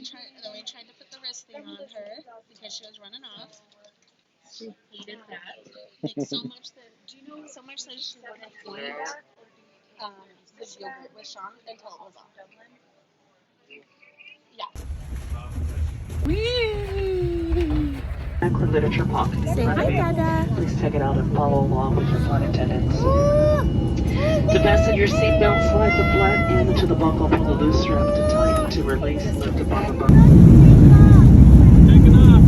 we tried to put the wrist thing on her because she was running off. She hated that. Like so much that she wouldn't eat this yogurt with Sean until it was off. Yeah. Literature pocket. Say hi, Dada. Please take it out and follow along with your flight attendants. To fasten your seatbelt, slide the flat end to the buckle, pull the loose strap to tighten to release, lift the buckle. Taking off,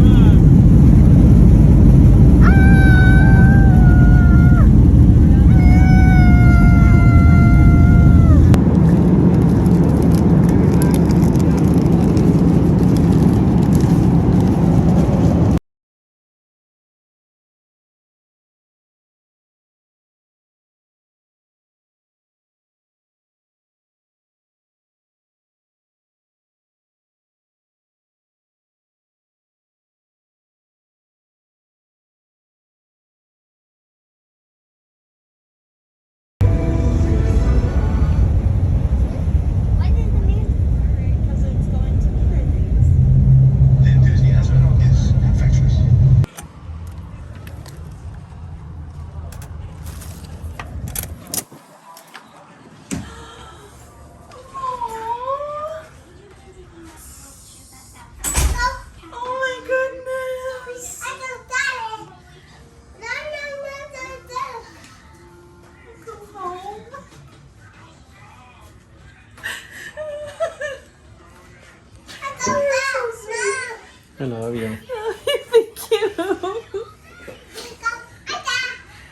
I love you. Thank you.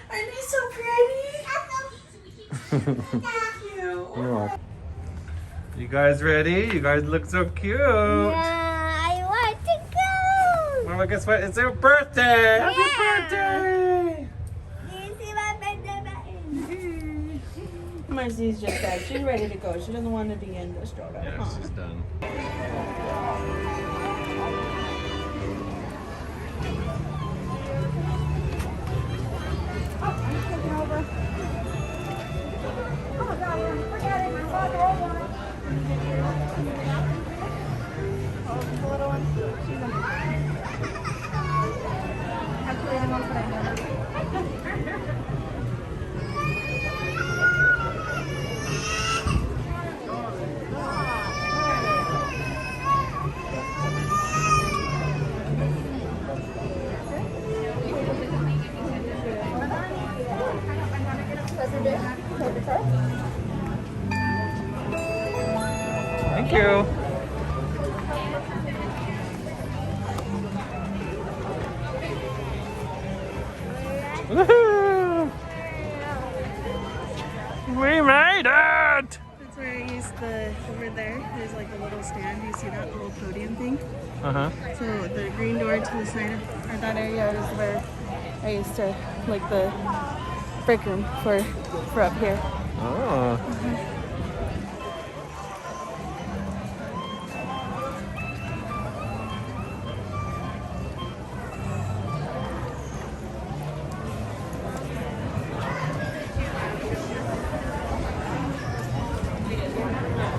Aren't you so pretty? You're welcome. You guys ready? You guys look so cute. Yeah, I want to go. Well, guess what? It's your birthday. Happy birthday. Do you see my birthday button? Marcy's just said she's ready to go. She doesn't want to be in the stroller. Yeah, she's done. Thank you. Woohoo! We made it! That's where I used over there. There's like a little stand. You see that little podium thing? Uh-huh. So the green door to the side or that area is where I used to like the break room for up here. Oh.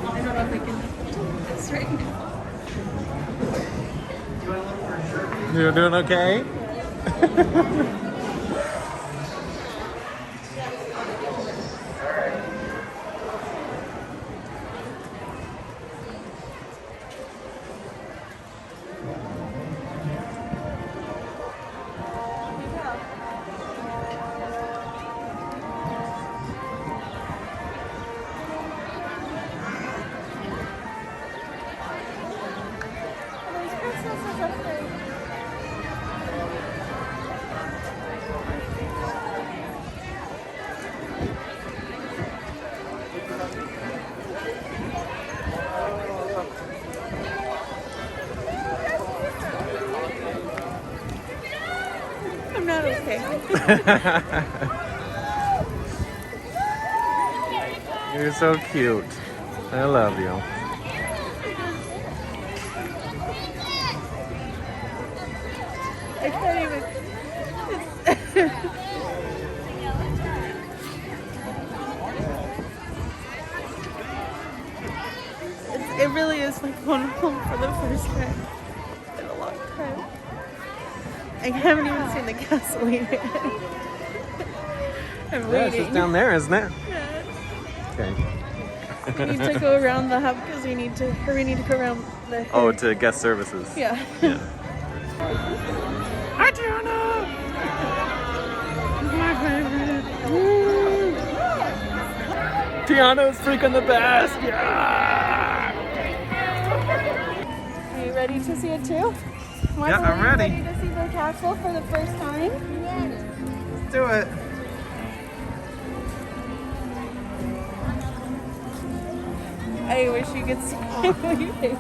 I don't know if I can do this right now. You're doing okay? I'm not okay. You're so cute. I love you. I can't even. It really is like one of home for the first time in a long time. I haven't even seen the gasoline yet. I'm Yeah, waiting. it's just down there, isn't it? Yeah. Okay. We need to go around the hub because we need to go around the. Oh, to guest services. Yeah. Yeah. Hi, Tiana! My favorite. Tiana's freaking the best! Yeah! Are you ready to see it too? Yeah, I'm ready. Ready to see the castle for the first time? Let's do it. I wish you could see my face.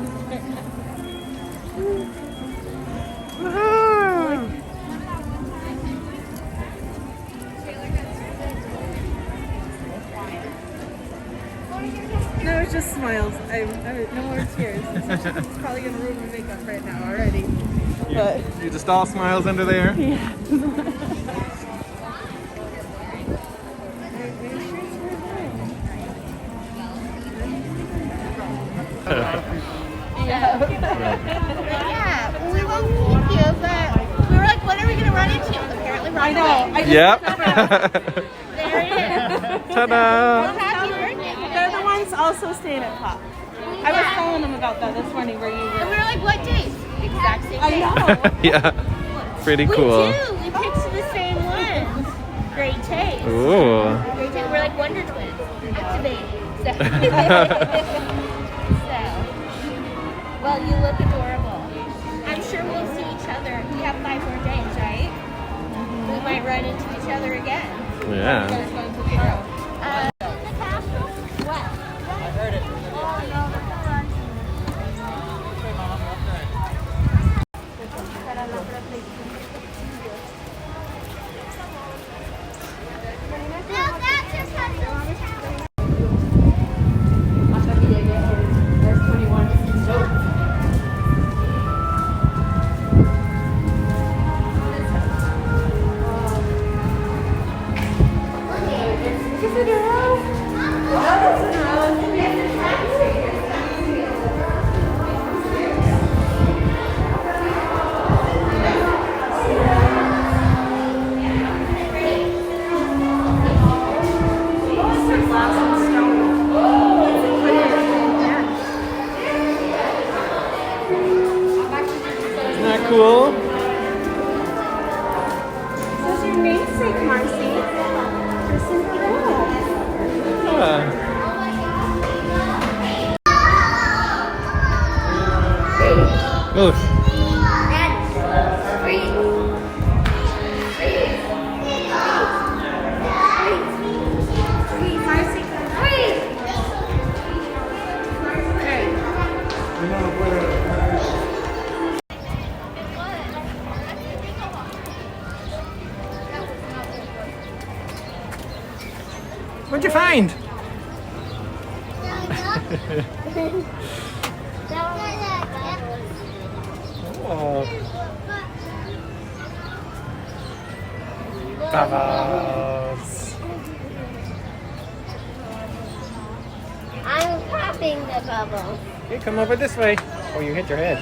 Woohoo! No, it's just smiles. No more tears. It's probably gonna ruin my makeup right now already. But You just all smiles under there? yeah. Yeah, we won't keep you, but we were like, what are we gonna run into? Apparently, I know. Yep. There it is. Ta-da! Happy birthday. They're the ones also staying at Pop. I was telling them about that this morning where you And we were. were like, what days? Exact same I day. know. Yeah. Pretty We cool. do. We picked the same ones. Great taste. Ooh. Great taste. We're like Wonder Twins. Activating. So. Well, you look adorable. I'm sure we'll see each other. We have 5 more days, right? We might run into each other again. Yeah. The castle? What? I heard it. Oh, no, Isn't that cool? This is your namesake, Marcy. Kristen Perot. Yeah. Oof. What'd you find? Oh. Bubbles. I'm popping the bubble. Hey, come over this way. Oh, you hit your head.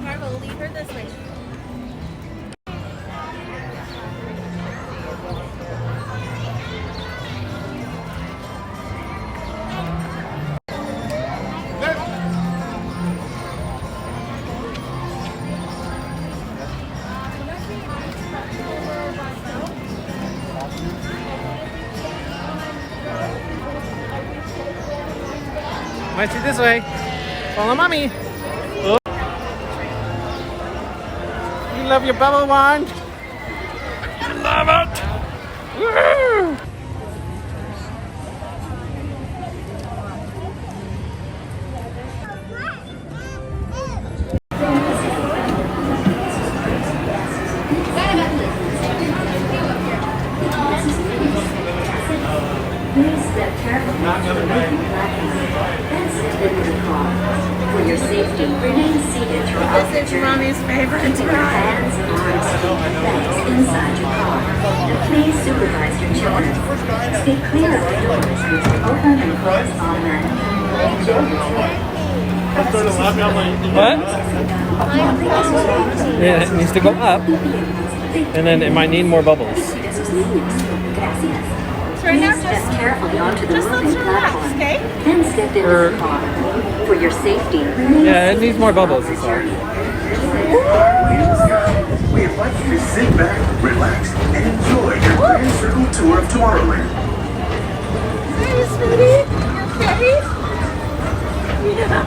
Marvel, leave her this way. Might see this way. Follow mommy. Oh. You love your bubble wand? You love it! Woo! Please Step carefully onto the wooden platform, then step into the car. For your safety, remain seated throughout the This is journey. Mommy's favorite Keeping your ride. hands, arms, feet, and legs inside your car. And please supervise your children. Stay clear of the doors, which will open and close automatically. Enjoy your trip. What? Yeah, it needs to go up, and then it might need more bubbles. So right now, Please step carefully onto the just moving let's relax, platform. okay? Then step into the car. For your safety, remain Yeah, it needs more bubbles. the That's all. journey. We invite you to sit back, relax, and enjoy your Grand Circle tour of Tomorrowland. Hey, sweetie. You okay?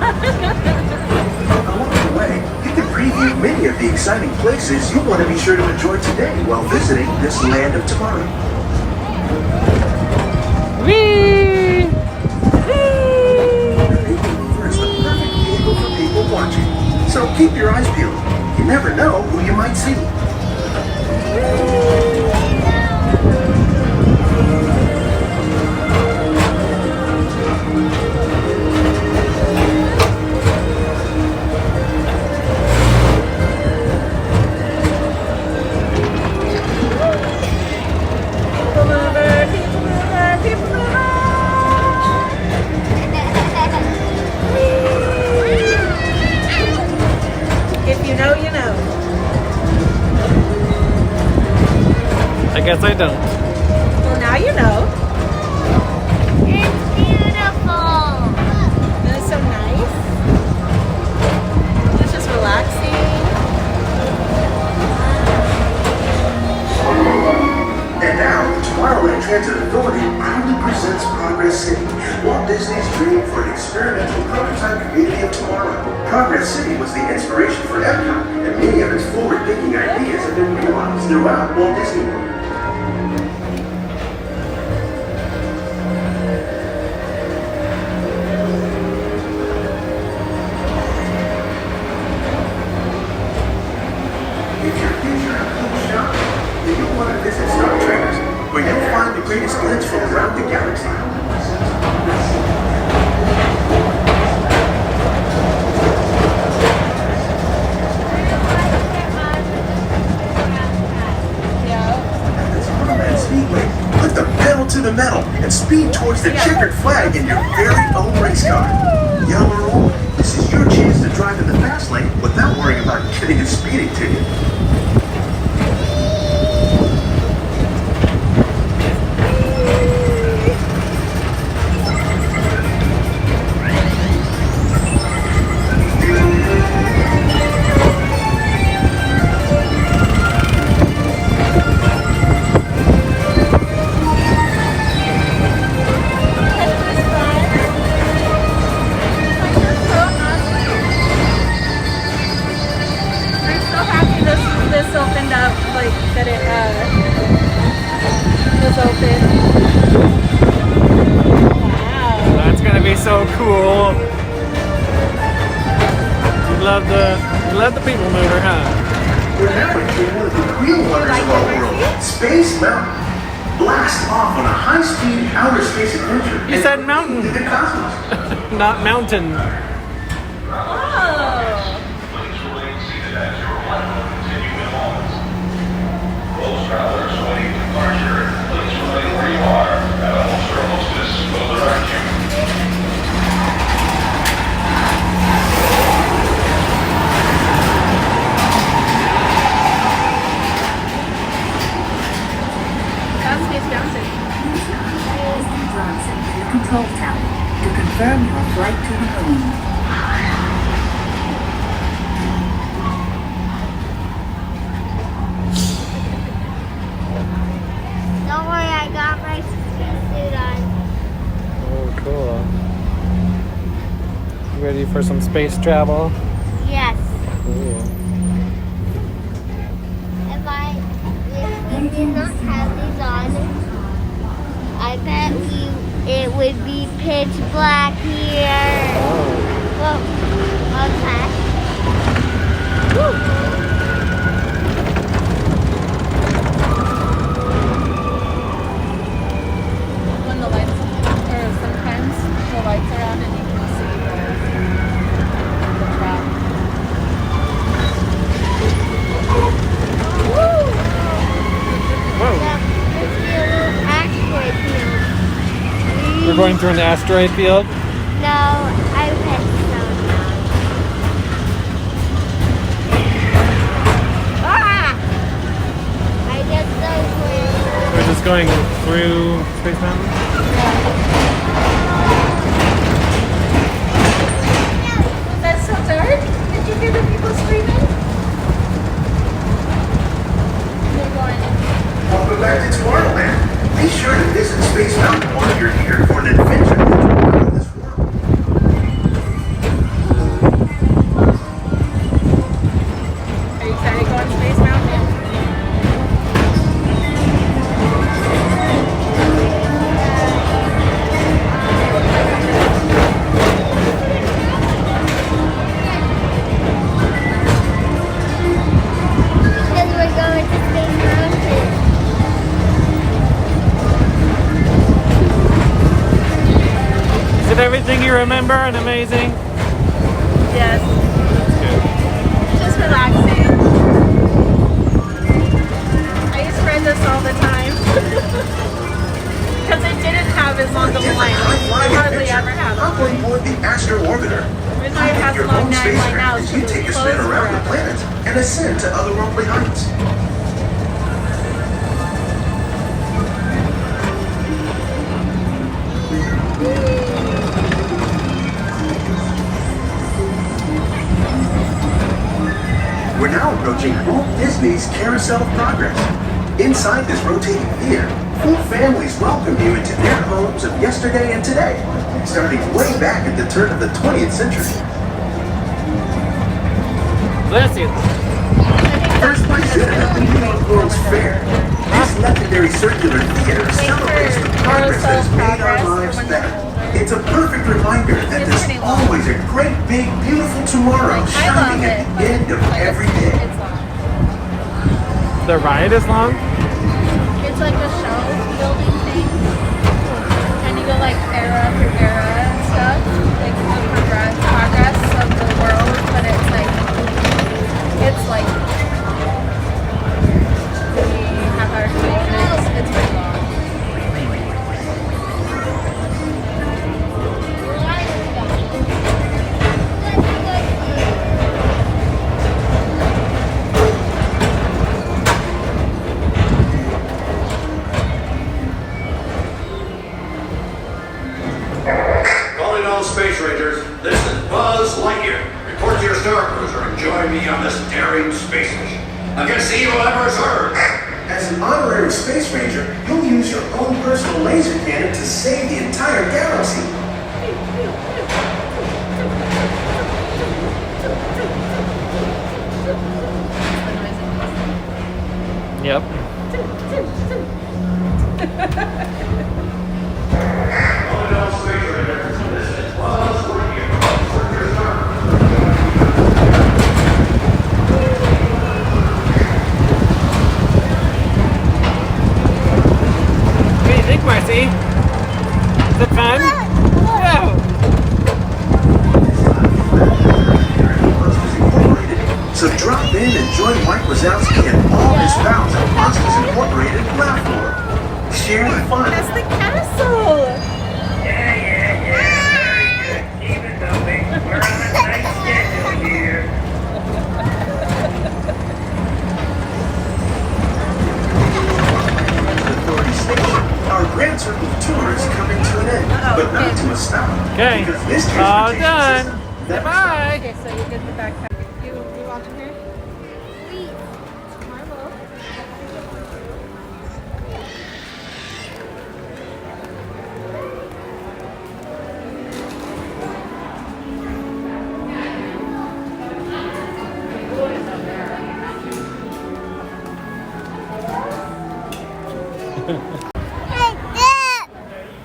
Along the way, you can preview many of the exciting places you'll want to be sure to enjoy today while visiting this land of tomorrow. Whee! Rover is the perfect vehicle for people watching. So keep your eyes peeled. You never know who you might see. People mover, people mover, people mover. If you know, you know. I guess I don't. Well, now you know. It's beautiful. That is so nice. It's just relaxing. And now, the Tomorrowland Transit Authority proudly presents Progress City, Walt Disney's dream for an experimental prototype community of tomorrow. Progress City was the inspiration for Epcot, and many of its forward-thinking ideas have been realized throughout Walt Disney World. If you're future of cool shopping, then you'll want to visit Star Traders, where you'll find the greatest goods from around the galaxy. At the Tomorrowland Speedway, put the pedal to the metal and speed towards the checkered flag in your very own race car. Young or old, this is your chance to drive in the fast lane without worrying about getting a speeding ticket. I'm so happy this opened up, like that it was open. Wow. That's gonna be so cool. You love the people mover, huh? We're now in one of the real wonders of our world, Space Mountain. Blast off on a high-speed outer space adventure. You said mountain. Into the cosmos. Not mountain. Oh. That's Space Mountain. Johnson to the control tower to confirm your flight to the moon. Don't worry, I got my spacesuit on. Oh, cool. You ready for some space travel? Yes. Cool. If we did not have these on, I bet it would be pitch black here. Whoa. Okay. Woo. When the lights going through an asteroid field? No, I went snowbound. Ah! I just so We're just going through Space Mountain? That's so dark. Did you hear the people screaming? They're going. Welcome back to Tomorrowland. Be sure to visit Space Mountain while you're here for an adventure around this world. Are you excited to go on Space Mountain? Because we're going to Space Mountain. Is it everything you remember and amazing? Yes. Just relaxing. I used to ride this all the time. Because it didn't have as long of a line. It hardly ever had Hop a on board the Astro Orbiter. The reason why it has a Your long own nine line now spacecraft is as you because take a it's spin closed around the forever. planet and ascend to otherworldly heights. We're now approaching Walt Disney's Carousel of Progress. Inside this rotating theater, full families welcome you into their homes of yesterday and today, starting way back at the turn of the 20th century. Bless you. First presented at the New York World's Fair, this legendary circular theater celebrates the progress that has made our lives better. It's a perfect reminder that there's always a great, big, beautiful tomorrow shining at the end of every day. It's long. The ride is long? It's like a show building thing. And you go like era through era and stuff. Like the progress of the world, but it's like we have our minutes. It's pretty long. Calling all Space Rangers, this is Buzz Lightyear. Report to your Star Cruiser and join me on this daring space mission against the evil Emperor Zurg. As an honorary Space Ranger, you'll use your own personal laser cannon to save the entire galaxy. Yep. Calling all Space Rangers, this is Buzz Lightyear. Report to your Star Cruiser. What do you think, Marcy? Is it fun? Whoa! So drop in and join Mike Wazowski and all his pals at Monsters Incorporated Laugh Floor. Share the fun. That's the castle! Keep it going. We're on a tight schedule here. Authority Station. Our Grand Circle tour is coming to an end, but not to a stop. Okay, Because this all transportation done. system Say never bye. Okay, so you get the backpack. You want in here?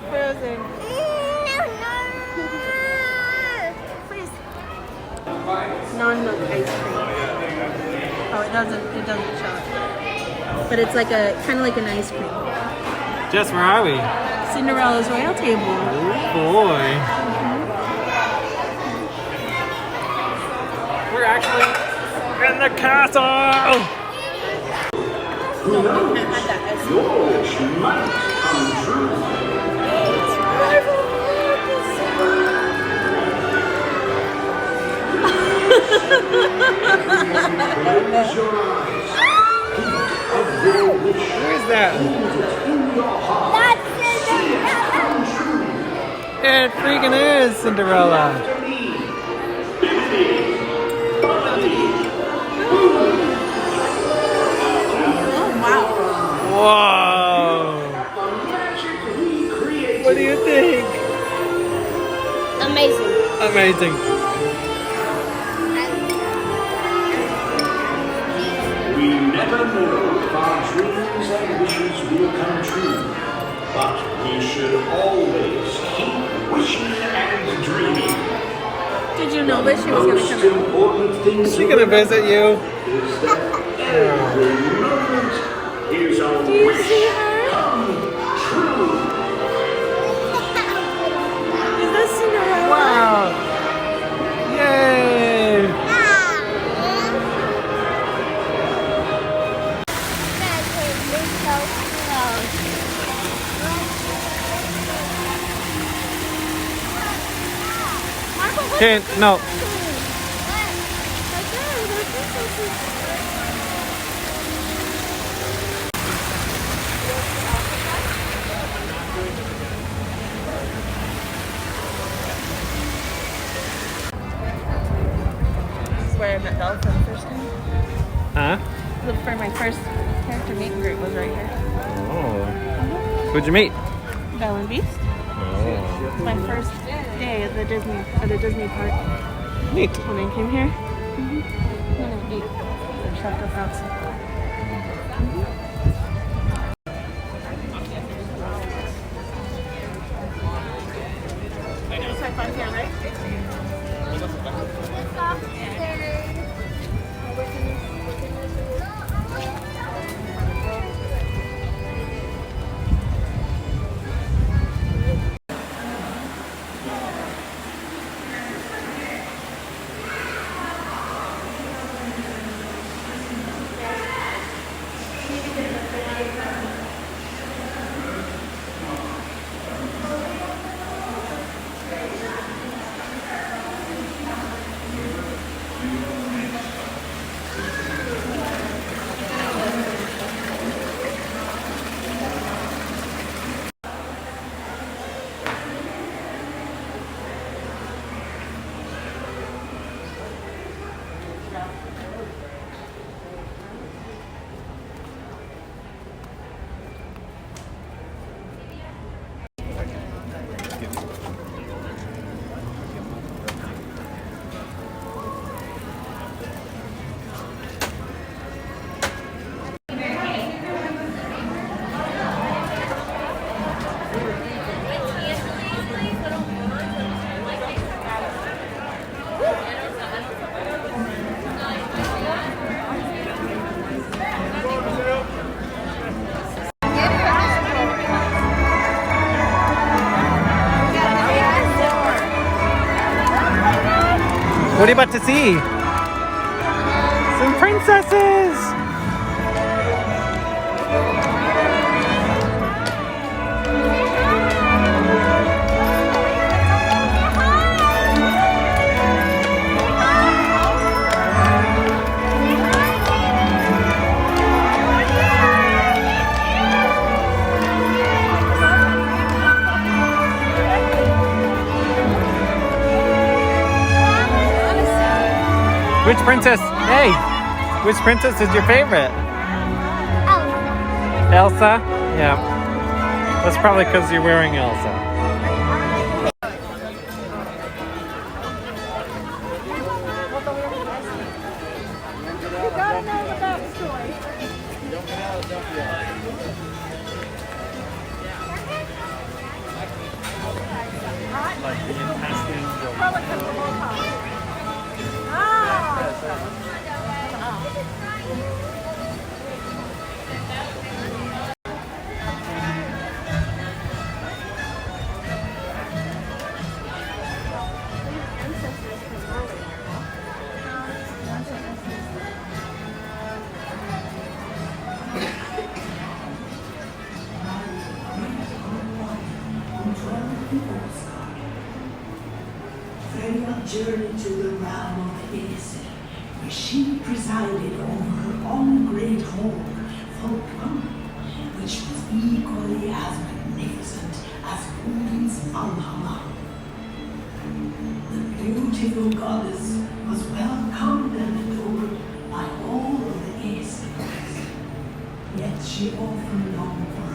Frozen. Non-milk ice cream. Oh, it doesn't show. But it's like a kind of like an ice cream. Jess, where are we? Cinderella's royal table. Oh boy. We're actually in the castle! Who knows? Your wish might come true. your eyes. Think of your wish. Who is that? In your heart. It freaking is Cinderella. Whoa! What do you think? Amazing. Amazing. We never know if our dreams and wishes will come true, but we should always keep wishing and dreaming. Did you know that she was Most going to come in? important thing Is she gonna visit you? is that every moment is a wish come true. Is that Cinderella? Wow! Yay! Okay, no. This is where I met Belle for the first time. Huh? For my first character meet and greet was right here. Oh. Who'd you meet? Belle and Beast. Oh. My first day at the Disney park Neat. when I came here. When I ate, they checked us out. Just have fun here, right? What are you about to see? Some princesses! Which princess? Hey! Which princess is your favorite? Elsa? Yeah. That's probably because you're wearing Elsa. Farewell journey to the realm of innocence. where she presided over her own great hall, Folkvang, which was equally as magnificent as Odin's Valhalla. The beautiful goddess was welcomed and adored by all of the Aesir's, yet she often longed for her.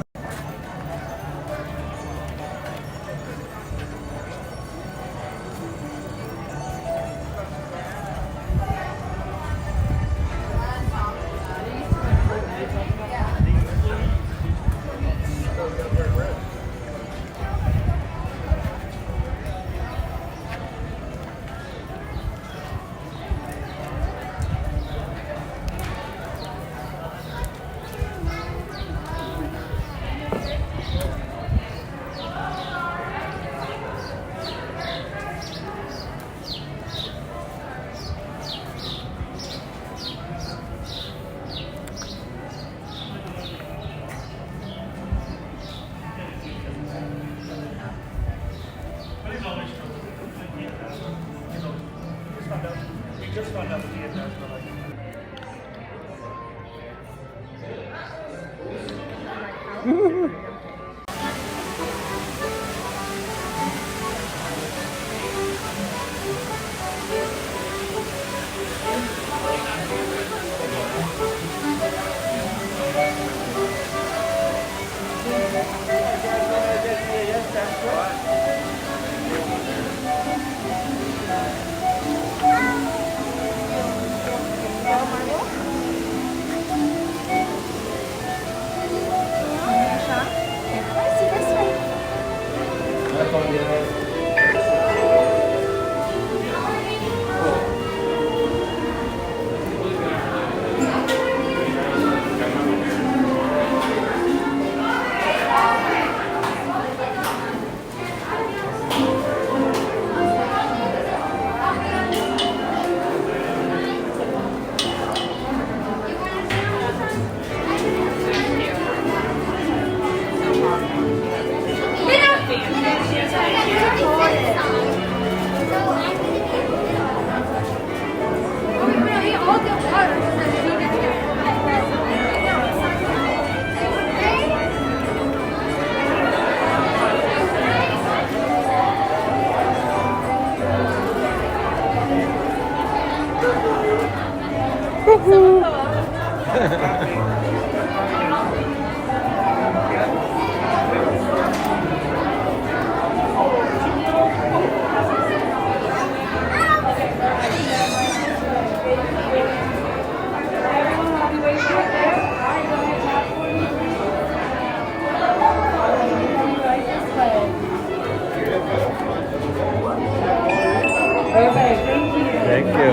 Thank you.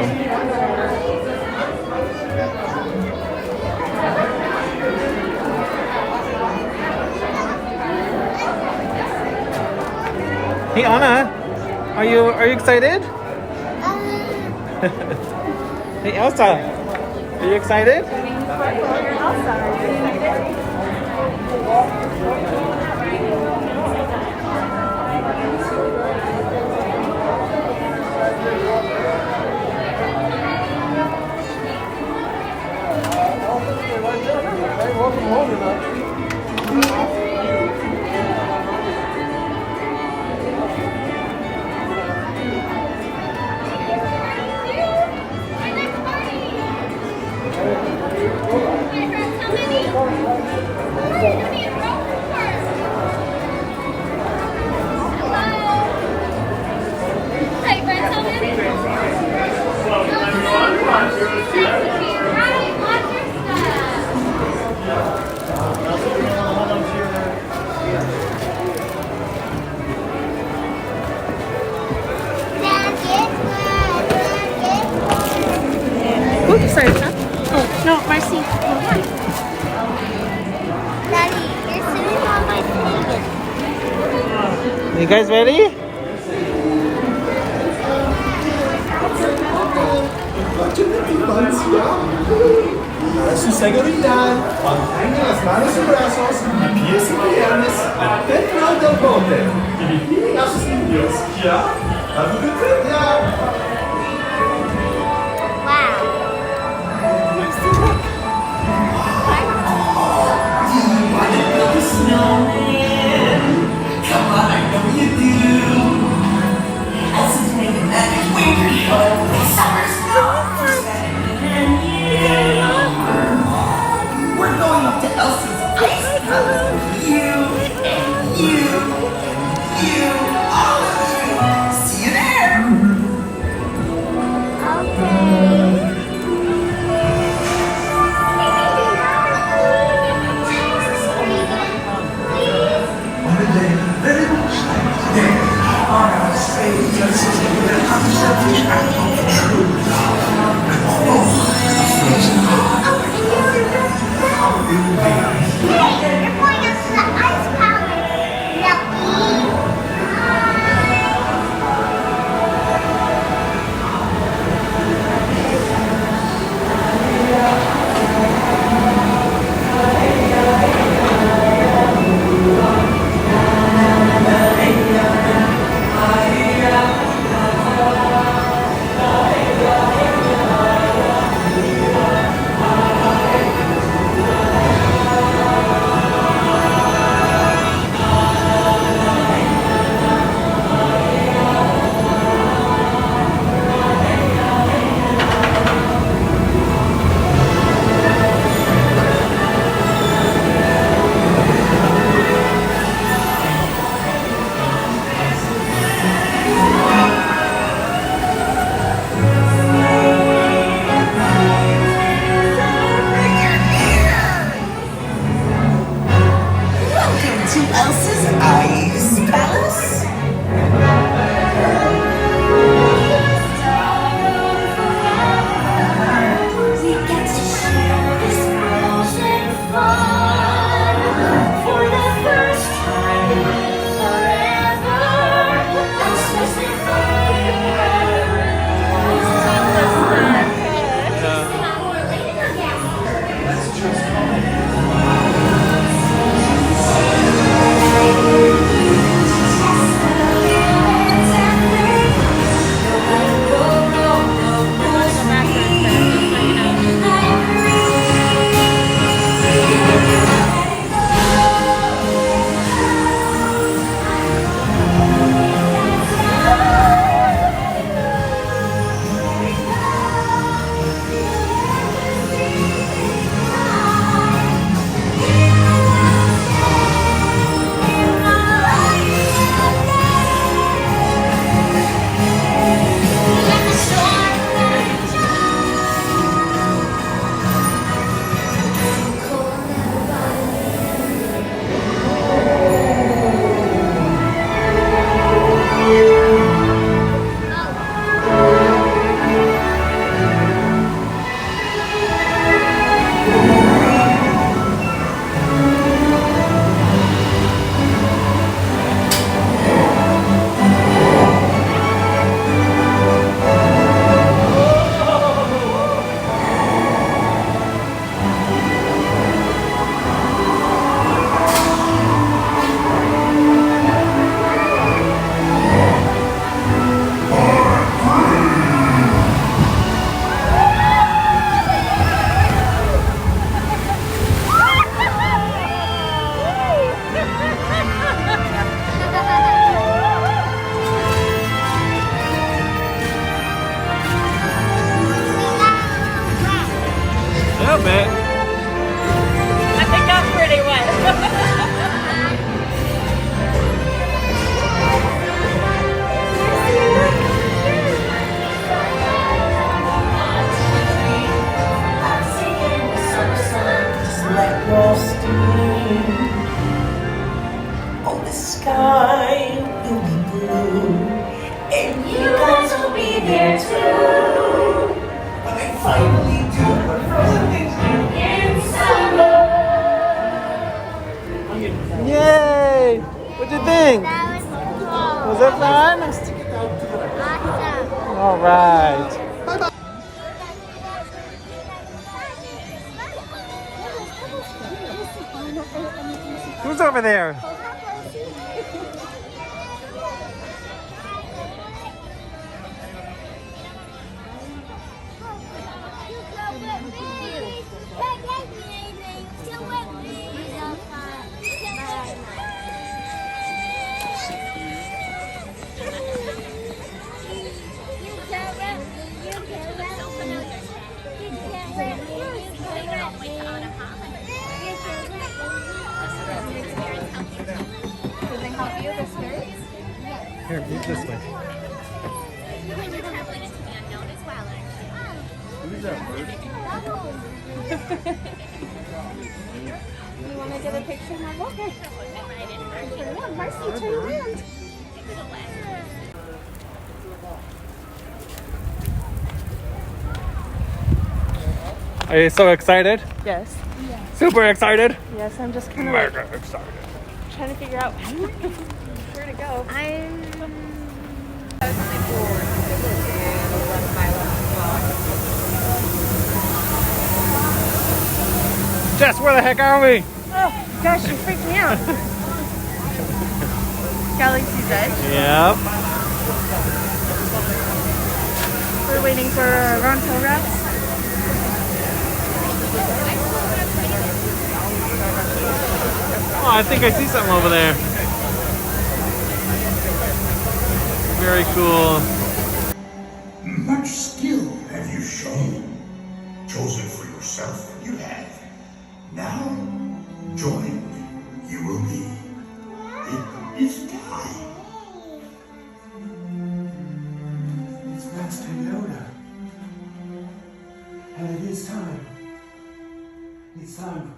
Hey Anna, are you excited? Hey Elsa, are you excited? Oops, sorry. Oh, no, Marcy. Daddy, you're sitting on my table. You guys ready? Su seguridad, mantenga las manos y brazos y pies y piernas dentro del bote y vigilen a sus niños. ¿Ya? Have a good trip, ya. Wow. snowman. Come on, I know you do. Elsie's making that weird show. Summer snow. And you. We're going up to Elsie's ice palace. You and you and you. All of you. See you there. On a day very much like today, on our strangers, the unselfish act of true love. You're going up to the ice palace, Lucky. Welcome to Elsa's Ice Palace. We get to share this frozen fun for the first time forever. Elsa's little bit. I think I'm pretty wet. Let your steam. Oh, the sky will be blue, and you guys will be there too. When I finally do what Frozen things do in summer. Yay! What'd you think? That was cool. Was it fun? Awesome. All right. Who's over there? Can't get me anything. Still with me. This way. When you're traveling into the unknown as well, Who's that bird? you want to get a picture, Margot? Okay. Turn around. Marcy, turn around. Are you so excited? Yes. Super excited? Yes, I'm just kind of Mega excited. trying to figure out where to go. Jess, where the heck are we? Oh, gosh, you freaked me out. Galaxy's Edge. Yep. We're waiting for Ronto Reps. Oh, I think I see something over there. Very cool. Much skill have you shown. Chosen for yourself, you have. Now, joined, you will be. It is time. It's Master Yoda. And it is time. It's time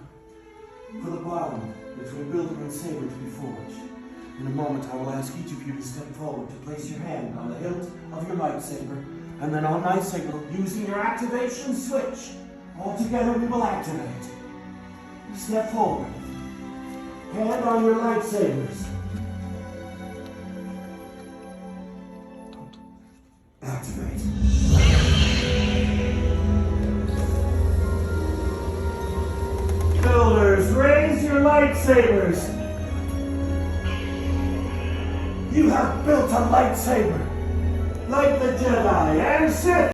for the bond between Builder and Saber to be forged. In a moment, I will ask each of you to step forward to place your hand on the hilt of your lightsaber, and then on my signal, using your activation switch, all together we will activate. Step forward. Hand on your lightsabers. Activate. Builders, raise your lightsabers. You have built a lightsaber, like the Jedi and Sith.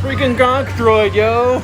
Freaking Gonk droid, yo!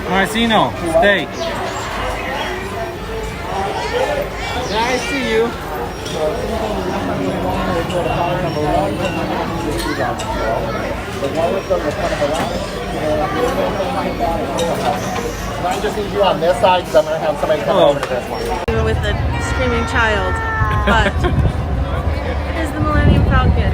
Marcino, stay. Yeah, I see you. to caller number 1. The one with the front of the line. And I just need you on this side because I'm going to have somebody come over to this one. Even with the screaming child, but it is the Millennium Falcon.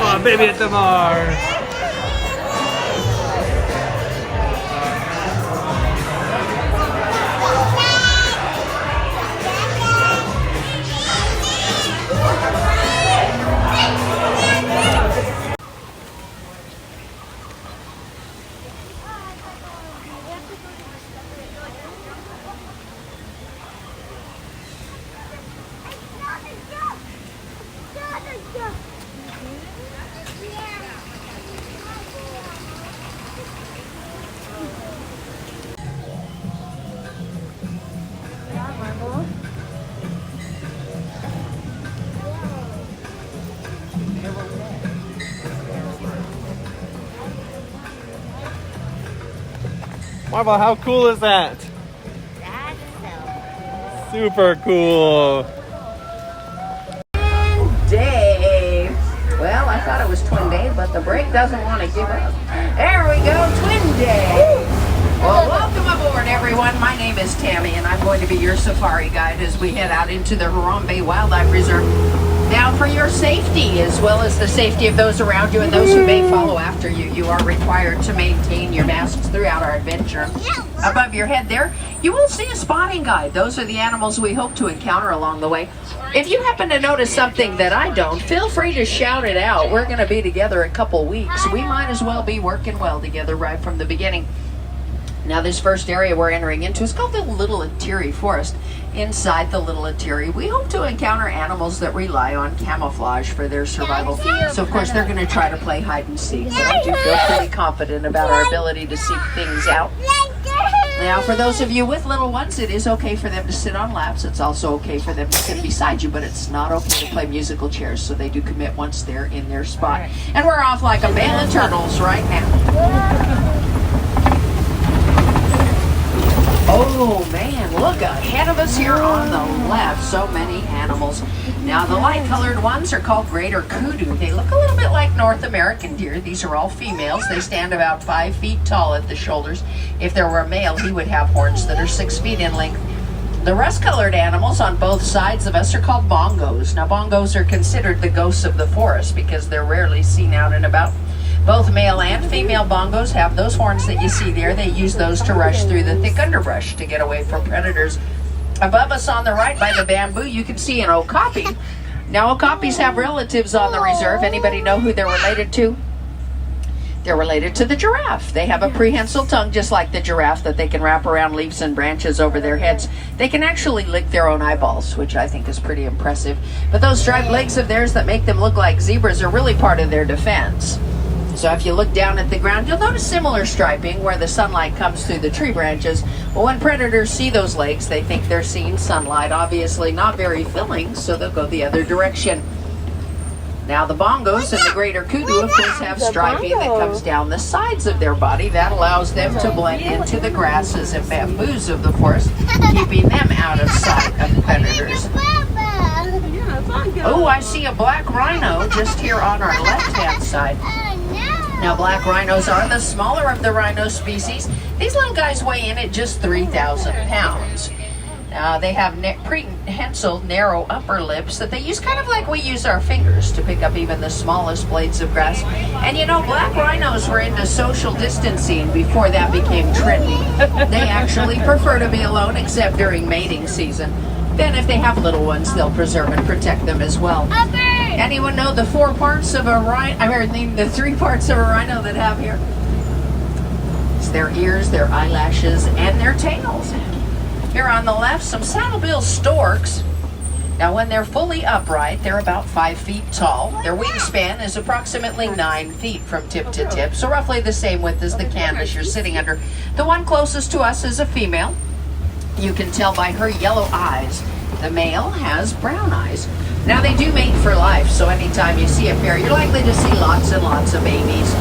Oh, baby at the Mars. Marvel, how cool is that? That's so Super cool. Day. Well, I thought it was Twin Day, but the break doesn't want to give up. There we go, Twin Day. Well, welcome aboard, everyone. My name is Tammy, and I'm going to be your safari guide as we head out into the Harambe Wildlife Reserve. Now, for your safety, as well as the safety of those around you and those who may follow after you, you are required to maintain your masks throughout our adventure. Above your head there, you will see a spotting guide. Those are the animals we hope to encounter along the way. If you happen to notice something that I don't, feel free to shout it out. We're going to be together a couple weeks. We might as well be working well together right from the beginning. Now, this first area we're entering into is called the Little Atiri Forest. Inside the Little Atiri, we hope to encounter animals that rely on camouflage for their survival. So, of course, they're going to try to play hide and seek, but I do feel pretty confident about our ability to seek things out. Now, for those of you with little ones, it is okay for them to sit on laps. It's also okay for them to sit beside you, but it's not okay to play musical chairs, so they do commit once they're in their spot. And we're off like a band of turtles right now. Oh man, look ahead of us here on the left, so many animals. Now the light colored ones are called greater kudu. They look a little bit like North American deer. These are all females. They stand about 5 feet tall at the shoulders. If there were a male, he would have horns that are 6 feet in length. The rust-colored animals on both sides of us are called bongos. Now bongos are considered the ghosts of the forest because they're rarely seen out and about. Both male and female bongos have those horns that you see there. They use those to rush through the thick underbrush to get away from predators. Above us on the right by the bamboo, you can see an okapi. Now, okapis have relatives on the reserve. Anybody know who they're related to? They're related to the giraffe. They have a prehensile tongue just like the giraffe that they can wrap around leaves and branches over their heads. They can actually lick their own eyeballs, which I think is pretty impressive. But those striped legs of theirs that make them look like zebras are really part of their defense. So if you look down at the ground, you'll notice similar striping where the sunlight comes through the tree branches. But when predators see those legs, they think they're seeing sunlight. Obviously not very filling, so they'll go the other direction. Now the bongos and the greater kudu, of course, have striping that comes down the sides of their body. That allows them to blend into the grasses and bamboos of the forest, keeping them out of sight of predators. Oh, I see a black rhino just here on our left-hand side. Now, black rhinos are the smaller of the rhino species. These little guys weigh in at just 3,000 pounds. They have prehensile, narrow upper lips that they use kind of like we use our fingers to pick up even the smallest blades of grass. And you know, black rhinos were into social distancing before that became trendy. They actually prefer to be alone except during mating season. Then if they have little ones, they'll preserve and protect them as well. Anyone know the 4 parts of a rhino? I mean, the 3 parts of a rhino that have here? It's their ears, their eyelashes, and their tails. Here on the left, some saddlebill storks. Now, when they're fully upright, they're about 5 feet tall. Their wingspan is approximately 9 feet from tip to tip, so roughly the same width as the canvas you're sitting under. The one closest to us is a female. You can tell by her yellow eyes. The male has brown eyes. Now, they do mate for life, so anytime you see a pair, you're likely to see lots and lots of babies.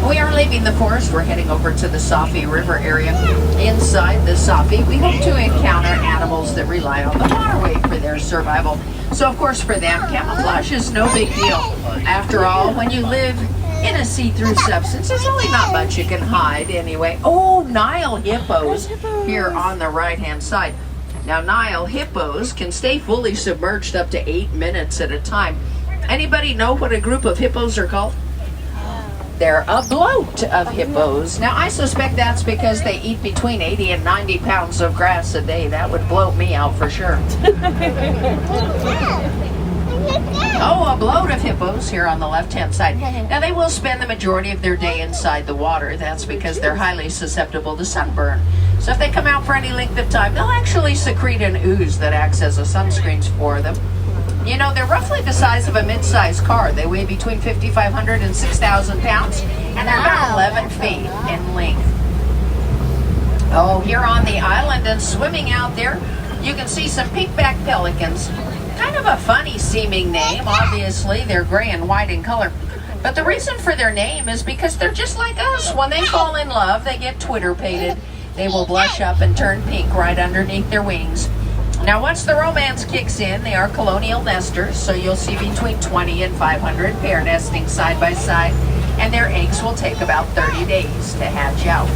We are leaving the forest. We're heading over to the Safi River area. Inside the Safi, we hope to encounter animals that rely on the waterway for their survival. So, of course, for them, camouflage is no big deal. After all, when you live in a see-through substance, there's really not much you can hide anyway. Oh, Nile hippos here on the right-hand side. Now, Nile hippos can stay fully submerged up to 8 minutes at a time. Anybody know what a group of hippos are called? They're a bloat of hippos. Now, I suspect that's because they eat between 80 and 90 pounds of grass a day. That would bloat me out for sure. Oh, a bloat of hippos here on the left-hand side. Now, they will spend the majority of their day inside the water. That's because they're highly susceptible to sunburn. So if they come out for any length of time, they'll actually secrete an ooze that acts as a sunscreen for them. You know, they're roughly the size of a mid-sized car. They weigh between 5,500 and 6,000 pounds, and they're about 11 feet in length. Oh, here on the island and swimming out there, you can see some pink-backed pelicans. Kind of a funny-seeming name. Obviously, they're gray and white in color. But the reason for their name is because they're just like us. When they fall in love, they get Twitter-pated. They will blush up and turn pink right underneath their wings. Now, once the romance kicks in, they are colonial nesters, so you'll see between 20 and 500 pair nesting side by side, and their eggs will take about 30 days to hatch out.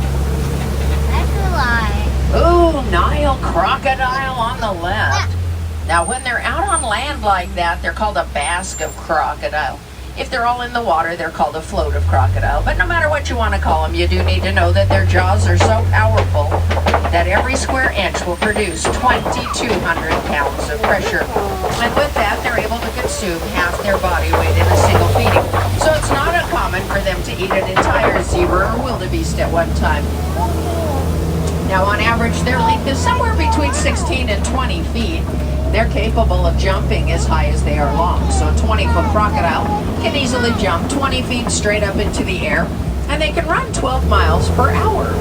That's a lie. Ooh, Nile crocodile on the left. Now, when they're out on land like that, they're called a basque of crocodile. If they're all in the water, they're called a float of crocodile. But no matter what you want to call them, you do need to know that their jaws are so powerful that every square inch will produce 2,200 pounds of pressure. And with that, they're able to consume half their body weight in a single feeding. So it's not uncommon for them to eat an entire zebra or wildebeest at one time. Now, on average, their length is somewhere between 16 and 20 feet. They're capable of jumping as high as they are long. So a 20-foot crocodile can easily jump 20 feet straight up into the air, and they can run 12 miles per hour.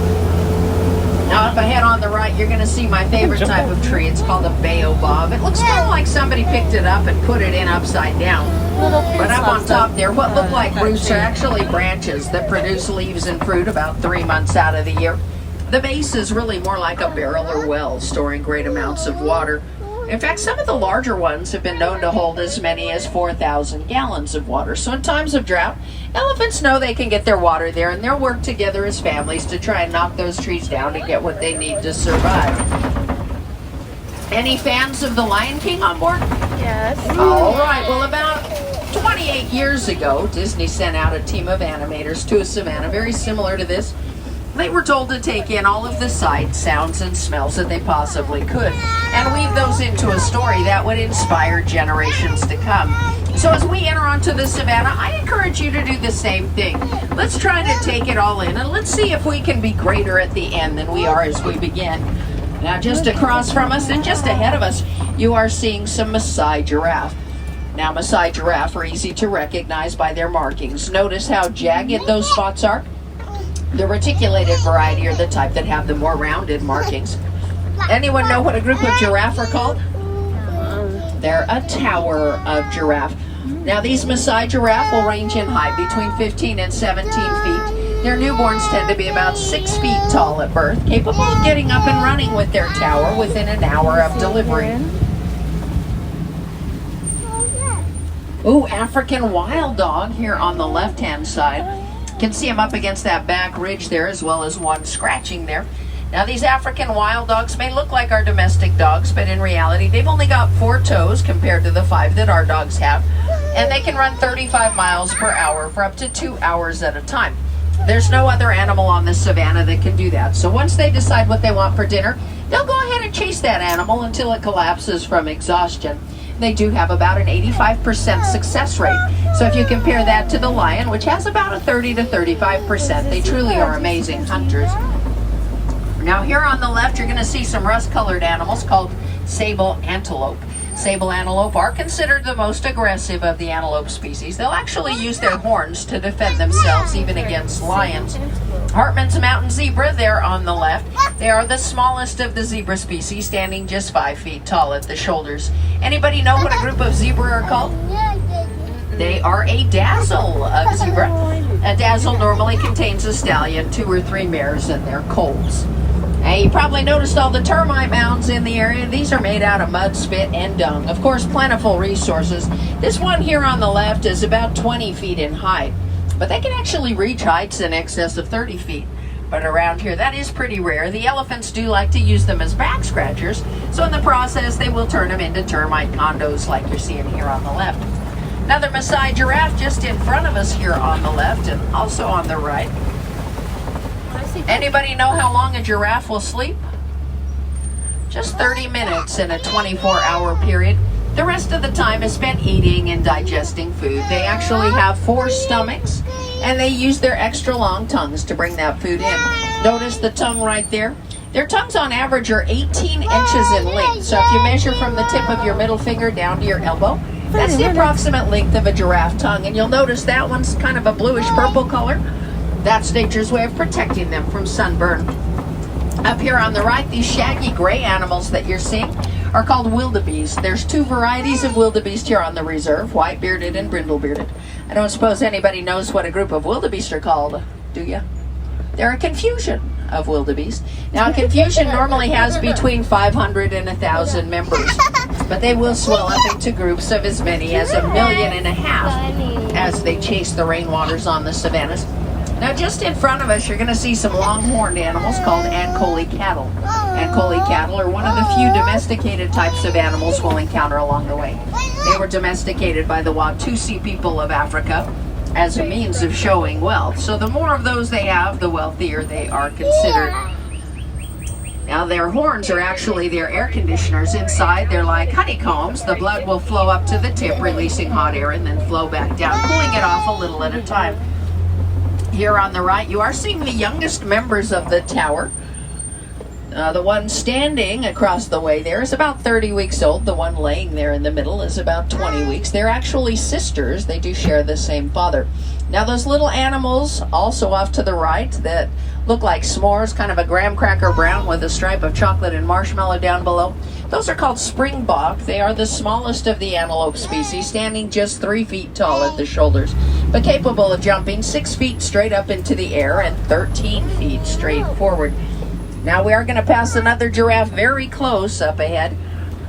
Now, up ahead on the right, you're going to see my favorite type of tree. It's called a baobab. It looks kind of like somebody picked it up and put it in upside down. But up on top there, what look like roots are actually branches that produce leaves and fruit about 3 months out of the year. The base is really more like a barrel or well, storing great amounts of water. In fact, some of the larger ones have been known to hold as many as 4,000 gallons of water. So in times of drought, elephants know they can get their water there, and they'll work together as families to try and knock those trees down to get what they need to survive. Any fans of The Lion King on board? Yes. All right. Well, about 28 years ago, Disney sent out a team of animators to a savannah very similar to this. They were told to take in all of the sights, sounds, and smells that they possibly could and weave those into a story that would inspire generations to come. So as we enter onto the savannah, I encourage you to do the same thing. Let's try to take it all in, and let's see if we can be greater at the end than we are as we begin. Now, just across from us and just ahead of us, you are seeing some Maasai giraffe. Now, Maasai giraffe are easy to recognize by their markings. Notice how jagged those spots are? The reticulated variety are the type that have the more rounded markings. Anyone know what a group of giraffe are called? They're a tower of giraffe. Now, these Maasai giraffe will range in height between 15 and 17 feet. Their newborns tend to be about 6 feet tall at birth, capable of getting up and running with their tower within an hour of delivery. Ooh, African wild dog here on the left-hand side. You can see him up against that back ridge there, as well as one scratching there. Now, these African wild dogs may look like our domestic dogs, but in reality, they've only got 4 toes compared to the 5 that our dogs have. And they can run 35 miles per hour for up to 2 hours at a time. There's no other animal on the savannah that can do that. So once they decide what they want for dinner, they'll go ahead and chase that animal until it collapses from exhaustion. They do have about an 85% success rate. So if you compare that to the lion, which has about a 30 to 35%, they truly are amazing hunters. Now here on the left, you're going to see some rust-colored animals called sable antelope. Sable antelope are considered the most aggressive of the antelope species. They'll actually use their horns to defend themselves even against lions. Hartman's mountain zebra there on the left. They are the smallest of the zebra species, standing just 5 feet tall at the shoulders. Anybody know what a group of zebra are called? They are a dazzle of zebra. A dazzle normally contains a stallion, 2 or 3 mares, and their colts. Now, you probably noticed all the termite mounds in the area. These are made out of mud, spit, and dung. Of course, plentiful resources. This one here on the left is about 20 feet in height, but they can actually reach heights in excess of 30 feet. But around here, that is pretty rare. The elephants do like to use them as back scratchers, so in the process, they will turn them into termite condos like you're seeing here on the left. Another Maasai giraffe just in front of us here on the left and also on the right. Anybody know how long a giraffe will sleep? Just 30 minutes in a 24-hour period. The rest of the time is spent eating and digesting food. They actually have 4 stomachs, and they use their extra long tongues to bring that food in. Notice the tongue right there? Their tongues on average are 18 inches in length. So if you measure from the tip of your middle finger down to your elbow, that's the approximate length of a giraffe tongue. And you'll notice that one's kind of a bluish purple color. That's nature's way of protecting them from sunburn. Up here on the right, these shaggy gray animals that you're seeing are called wildebeest. There's 2 varieties of wildebeest here on the reserve, white-bearded and brindle-bearded. I don't suppose anybody knows what a group of wildebeest are called, do you? They're a confusion of wildebeest. Now, a confusion normally has between 500 and 1,000 members, but they will swell up into groups of as many as 1.5 million as they chase the rainwaters on the savannas. Now, just in front of us, you're going to see some long-horned animals called Ankole cattle. Ankole cattle are one of the few domesticated types of animals we'll encounter along the way. They were domesticated by the Watusi people of Africa as a means of showing wealth. So the more of those they have, the wealthier they are considered. Now, their horns are actually their air conditioners. Inside, they're like honeycombs. The blood will flow up to the tip, releasing hot air, and then flow back down, cooling it off a little at a time. Here on the right, you are seeing the youngest members of the tower. The one standing across the way there is about 30 weeks old. The one laying there in the middle is about 20 weeks. They're actually sisters. They do share the same father. Now, those little animals also off to the right that look like s'mores, kind of a graham cracker brown with a stripe of chocolate and marshmallow down below, those are called springbok. They are the smallest of the antelope species, standing just 3 feet tall at the shoulders, but capable of jumping 6 feet straight up into the air and 13 feet straight forward. Now, we are going to pass another giraffe very close up ahead.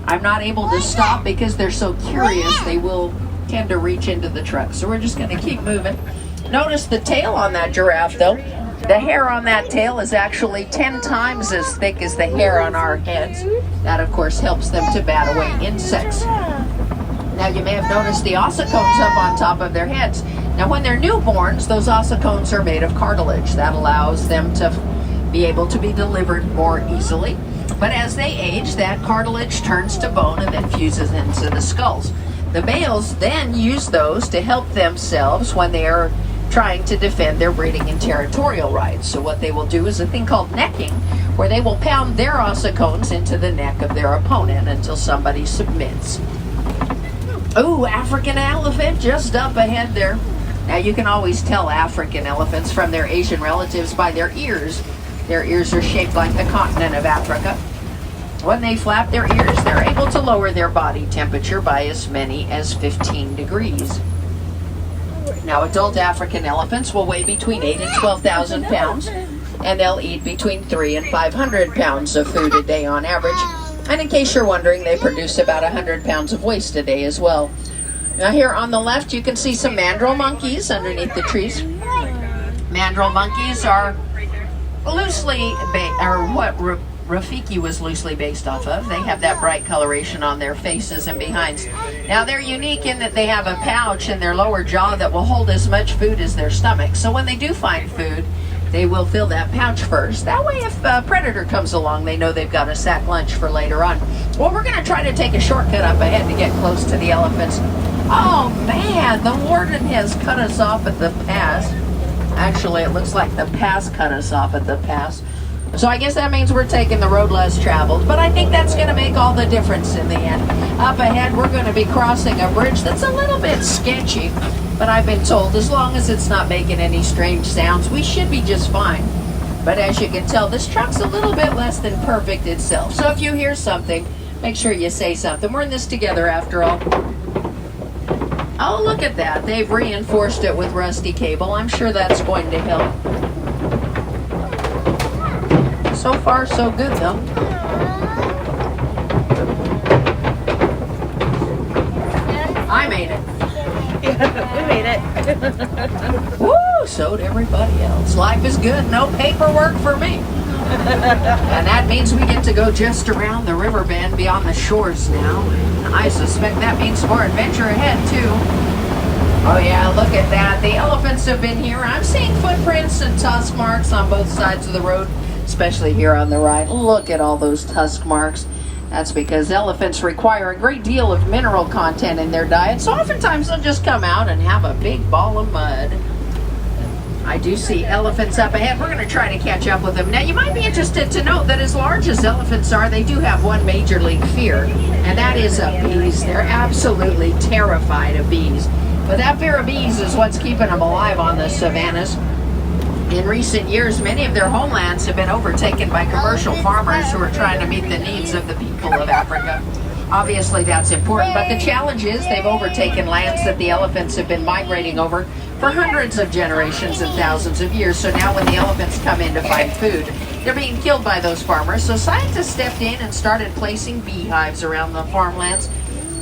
I'm not able to stop because they're so curious. They will tend to reach into the truck, so we're just going to keep moving. Notice the tail on that giraffe, though. The hair on that tail is actually 10 times as thick as the hair on our heads. That, of course, helps them to bat away insects. Now, you may have noticed the ossicones up on top of their heads. Now, when they're newborns, those ossicones are made of cartilage. That allows them to be able to be delivered more easily. But as they age, that cartilage turns to bone and then fuses into the skulls. The males then use those to help themselves when they are trying to defend their breeding and territorial rights. So what they will do is a thing called necking, where they will pound their ossicones into the neck of their opponent until somebody submits. Ooh, African elephant just up ahead there. Now, you can always tell African elephants from their Asian relatives by their ears. Their ears are shaped like the continent of Africa. When they flap their ears, they're able to lower their body temperature by as many as 15 degrees. Now, adult African elephants will weigh between 8 and 12,000 pounds, and they'll eat between 300 and 500 pounds of food a day on average. And in case you're wondering, they produce about 100 pounds of waste a day as well. Now here on the left, you can see some mandrill monkeys underneath the trees. Mandrill monkeys are loosely, Rafiki was loosely based off of. They have that bright coloration on their faces and behinds. Now they're unique in that they have a pouch in their lower jaw that will hold as much food as their stomach. So when they do find food, they will fill that pouch first. That way if a predator comes along, they know they've got a sack lunch for later on. Well, we're going to try to take a shortcut up ahead to get close to the elephants. Oh man, the warden has cut us off at the pass. Actually, it looks like the pass cut us off at the pass. So I guess that means we're taking the road less traveled, but I think that's going to make all the difference in the end. Up ahead, we're going to be crossing a bridge that's a little bit sketchy, but I've been told as long as it's not making any strange sounds, we should be just fine. But as you can tell, this truck's a little bit less than perfect itself. So if you hear something, make sure you say something. We're in this together after all. Oh, look at that. They've reinforced it with rusty cable. I'm sure that's going to help. So far, so good, though. I made it. We made it. Woo! So did everybody else. Life is good. No paperwork for me. And that means we get to go just around the river bend beyond the shores now. And I suspect that means more adventure ahead, too. Oh, yeah, look at that. The elephants have been here. I'm seeing footprints and tusk marks on both sides of the road, especially here on the right. Look at all those tusk marks. That's because elephants require a great deal of mineral content in their diet, so oftentimes they'll just come out and have a big ball of mud. I do see elephants up ahead. We're going to try to catch up with them. Now, you might be interested to note that as large as elephants are, they do have one major league fear, and that is of bees. They're absolutely terrified of bees. But that fear of bees is what's keeping them alive on the savannas. In recent years, many of their homelands have been overtaken by commercial farmers who are trying to meet the needs of the people of Africa. Obviously, that's important, but the challenge is they've overtaken lands that the elephants have been migrating over for hundreds of generations and thousands of years. So now when the elephants come in to find food, they're being killed by those farmers. So scientists stepped in and started placing beehives around the farmlands.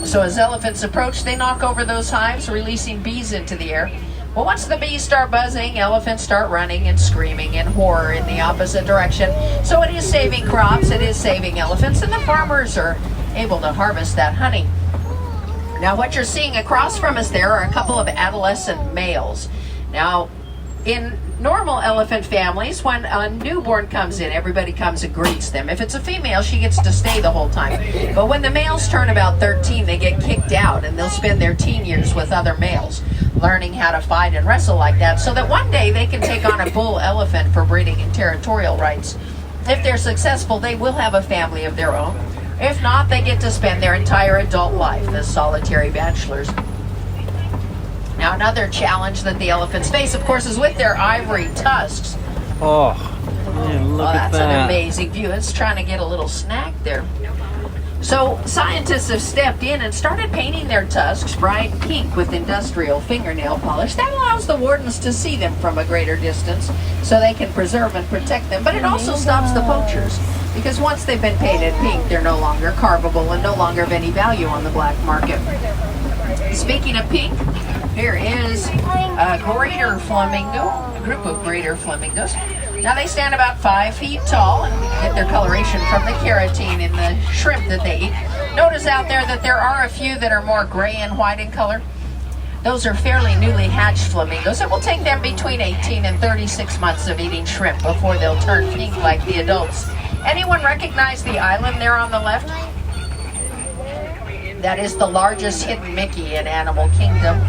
So as elephants approach, they knock over those hives, releasing bees into the air. Well, once the bees start buzzing, elephants start running and screaming in horror in the opposite direction. So it is saving crops, it is saving elephants, and the farmers are able to harvest that honey. Now, what you're seeing across from us there are a couple of adolescent males. Now, in normal elephant families, when a newborn comes in, everybody comes and greets them. If it's a female, she gets to stay the whole time. But when the males turn about 13, they get kicked out, and they'll spend their teen years with other males, learning how to fight and wrestle like that, so that one day they can take on a bull elephant for breeding and territorial rights. If they're successful, they will have a family of their own. If not, they get to spend their entire adult life as solitary bachelors. Now, another challenge that the elephants face, of course, is with their ivory tusks. Oh, man, look at that. That's an amazing view. It's trying to get a little snack there. So scientists have stepped in and started painting their tusks bright pink with industrial fingernail polish. That allows the wardens to see them from a greater distance so they can preserve and protect them. But it also stops the poachers, because once they've been painted pink, they're no longer carvable and no longer of any value on the black market. Speaking of pink, here is a greater flamingo, a group of greater flamingos. Now they stand about 5 feet tall and get their coloration from the keratin in the shrimp that they eat. Notice out there that there are a few that are more gray and white in color. Those are fairly newly hatched flamingos. It will take them between 18 and 36 months of eating shrimp before they'll turn pink like the adults. Anyone recognize the island there on the left? That is the largest hidden Mickey in Animal Kingdom.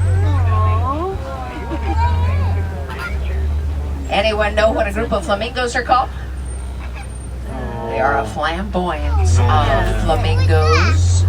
Anyone know what a group of flamingos are called? They are a flamboyance of flamingos.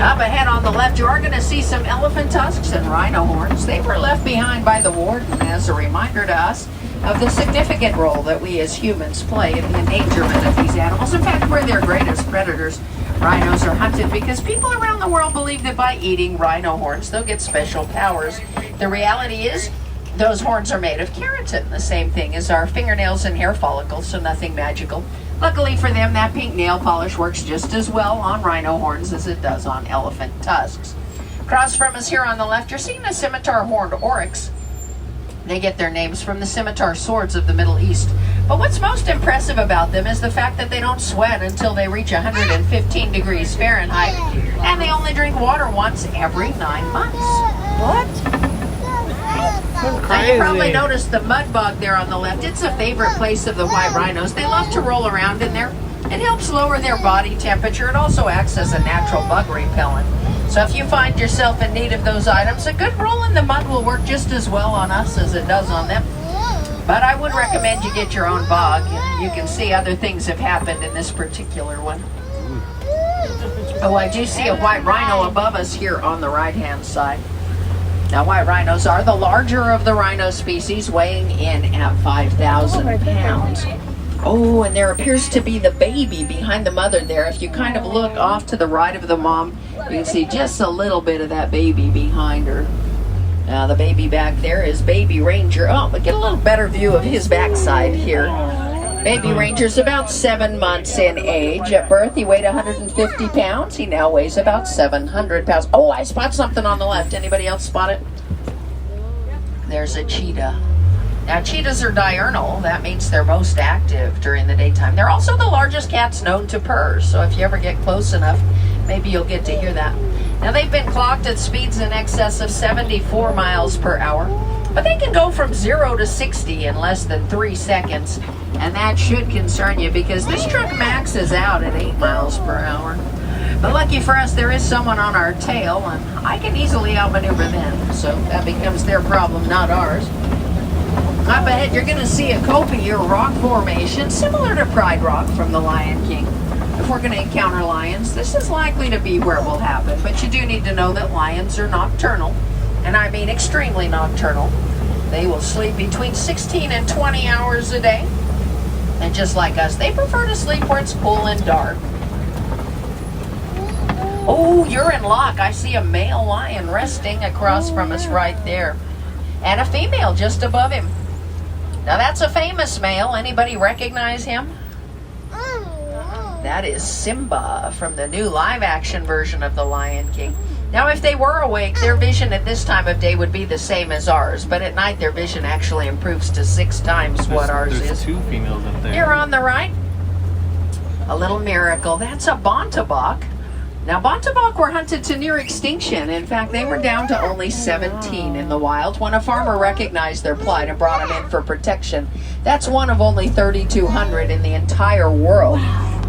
Up ahead on the left, you are going to see some elephant tusks and rhino horns. They were left behind by the warden as a reminder to us of the significant role that we as humans play in the endangerment of these animals. In fact, we're their greatest predators. Rhinos are hunted because people around the world believe that by eating rhino horns, they'll get special powers. The reality is, those horns are made of keratin, the same thing as our fingernails and hair follicles, so nothing magical. Luckily for them, that pink nail polish works just as well on rhino horns as it does on elephant tusks. Across from us here on the left, you're seeing a scimitar horned oryx. They get their names from the scimitar swords of the Middle East. But what's most impressive about them is the fact that they don't sweat until they reach 115 degrees Fahrenheit, and they only drink water once every 9 months. What? Now, you probably noticed the mud bog there on the left. It's a favorite place of the white rhinos. They love to roll around in there. It helps lower their body temperature. It also acts as a natural bug repellent. So if you find yourself in need of those items, a good roll in the mud will work just as well on us as it does on them. But I would recommend you get your own bog. You can see other things have happened in this particular one. Oh, I do see a white rhino above us here on the right-hand side. Now, white rhinos are the larger of the rhino species, weighing in at 5,000 pounds. Oh, and there appears to be the baby behind the mother there. If you kind of look off to the right of the mom, you can see just a little bit of that baby behind her. Now, the baby back there is Baby Ranger. Oh, but get a little better view of his backside here. Baby Ranger's about 7 months in age. At birth, he weighed 150 pounds. He now weighs about 700 pounds. Oh, I spot something on the left. Anybody else spot it? There's a cheetah. Now, cheetahs are diurnal. That means they're most active during the daytime. They're also the largest cats known to purr, so if you ever get close enough, maybe you'll get to hear that. Now, they've been clocked at speeds in excess of 74 miles per hour, but they can go from 0 to 60 in less than 3 seconds, and that should concern you because this truck maxes out at 8 miles per hour. But lucky for us, there is someone on our tail, and I can easily outmaneuver them, so that becomes their problem, not ours. Up ahead, you're going to see a copy or rock formation similar to Pride Rock from The Lion King. If we're going to encounter lions, this is likely to be where it will happen, but you do need to know that lions are nocturnal, and I mean extremely nocturnal. They will sleep between 16 and 20 hours a day, and just like us, they prefer to sleep where it's cool and dark. Oh, you're in luck. I see a male lion resting across from us right there, and a female just above him. Now that's a famous male. Anybody recognize him? That is Simba from the new live-action version of The Lion King. Now, if they were awake, their vision at this time of day would be the same as ours, but at night their vision actually improves to 6 times what ours is. There's 2 females up there. Here on the right, a little miracle. That's a Bontebok. Now, Bontebok were hunted to near extinction. In fact, they were down to only 17 in the wild when a farmer recognized their plight and brought them in for protection. That's one of only 3,200 in the entire world.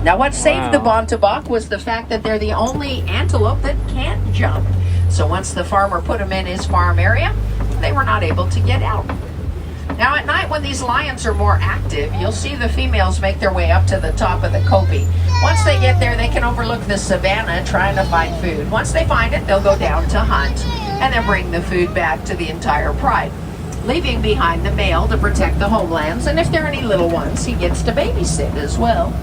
Now, what saved the Bontebok was the fact that they're the only antelope that can't jump. So once the farmer put them in his farm area, they were not able to get out. Now, at night when these lions are more active, you'll see the females make their way up to the top of the kopje. Once they get there, they can overlook the savanna trying to find food. Once they find it, they'll go down to hunt and then bring the food back to the entire pride, leaving behind the male to protect the homelands. And if there are any little ones, he gets to babysit as well.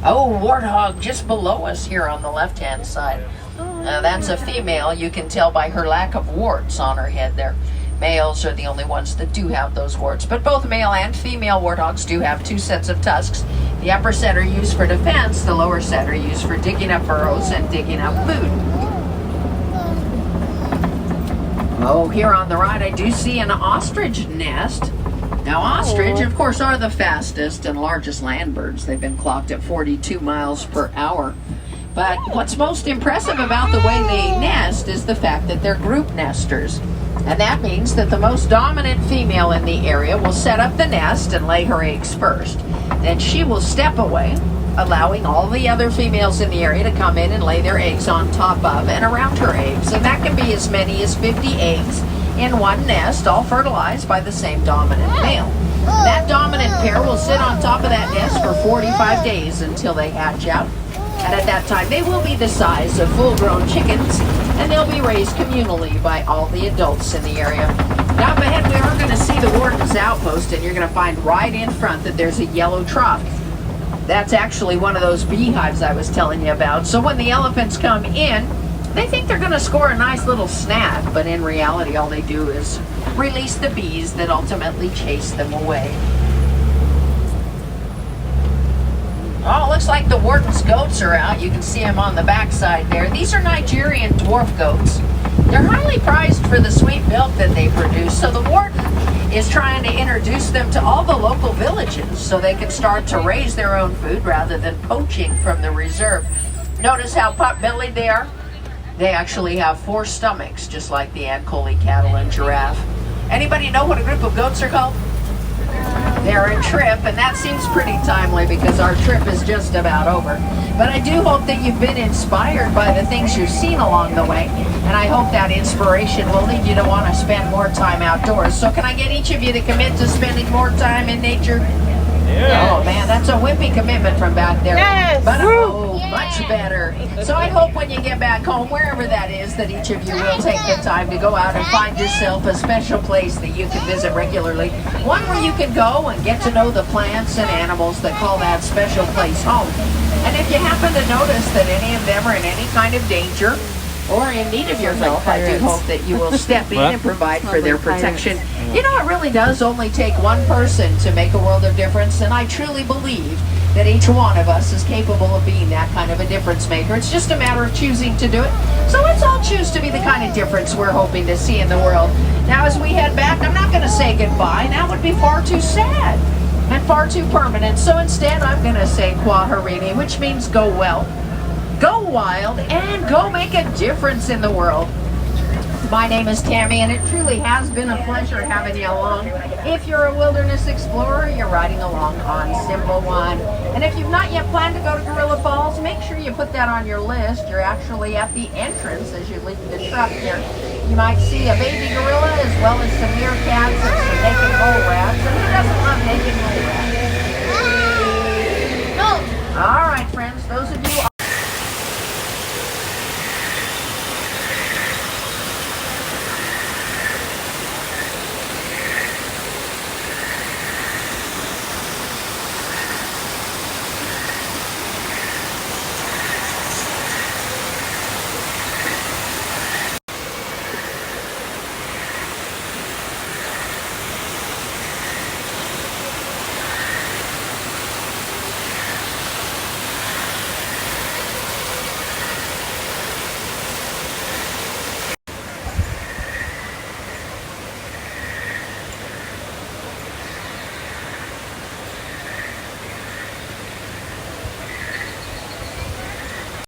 Oh, warthog just below us here on the left-hand side. Now that's a female. You can tell by her lack of warts on her head there. Males are the only ones that do have those warts, but both male and female warthogs do have 2 sets of tusks. The upper set are used for defense, the lower set are used for digging up burrows and digging up food. Oh, here on the right I do see an ostrich nest. Now, ostrich, of course, are the fastest and largest land birds. They've been clocked at 42 miles per hour. But what's most impressive about the way they nest is the fact that they're group nesters. And that means that the most dominant female in the area will set up the nest and lay her eggs first. Then she will step away, allowing all the other females in the area to come in and lay their eggs on top of and around her eggs. And that can be as many as 50 eggs in one nest, all fertilized by the same dominant male. That dominant pair will sit on top of that nest for 45 days until they hatch out. And at that time, they will be the size of full-grown chickens, and they'll be raised communally by all the adults in the area. Now, up ahead, we are going to see the warden's outpost, and you're going to find right in front that there's a yellow trough. That's actually one of those beehives I was telling you about. So when the elephants come in, they think they're going to score a nice little snack, but in reality all they do is release the bees that ultimately chase them away. Oh, it looks like the warden's goats are out. You can see them on the backside there. These are Nigerian dwarf goats. They're highly prized for the sweet milk that they produce, so the warden is trying to introduce them to all the local villages so they can start to raise their own food rather than poaching from the reserve. Notice how pot-bellied they are? They actually have 4 stomachs, just like the Ankole cattle and giraffe. Anybody know what a group of goats are called? They're a trip, and that seems pretty timely because our trip is just about over. But I do hope that you've been inspired by the things you've seen along the way, and I hope that inspiration will lead you to want to spend more time outdoors. So can I get each of you to commit to spending more time in nature? Yeah. Oh man, that's a wimpy commitment from back there. Yes. But oh, much better. So I hope when you get back home, wherever that is, that each of you will take the time to go out and find yourself a special place that you can visit regularly. One where you can go and get to know the plants and animals that call that special place home. And if you happen to notice that any of them are in any kind of danger or in need of your help, I do hope that you will step in and provide for their protection. You know, it really does only take one person to make a world of difference, and I truly believe that each one of us is capable of being that kind of a difference maker. It's just a matter of choosing to do it. So let's all choose to be the kind of difference we're hoping to see in the world. Now, as we head back, I'm not going to say goodbye. That would be far too sad and far too permanent. So instead, I'm going to say Kwaherini, which means go well, go wild, and go make a difference in the world. My name is Tammy, and it truly has been a pleasure having you along. If you're a wilderness explorer, you're riding along on Simple One. And if you've not yet planned to go to Gorilla Falls, make sure you put that on your list. You're actually at the entrance as you leave the truck here. You might see a baby gorilla as well as some meerkats and some naked mole rats. And who doesn't love naked mole rats? No. All right, friends.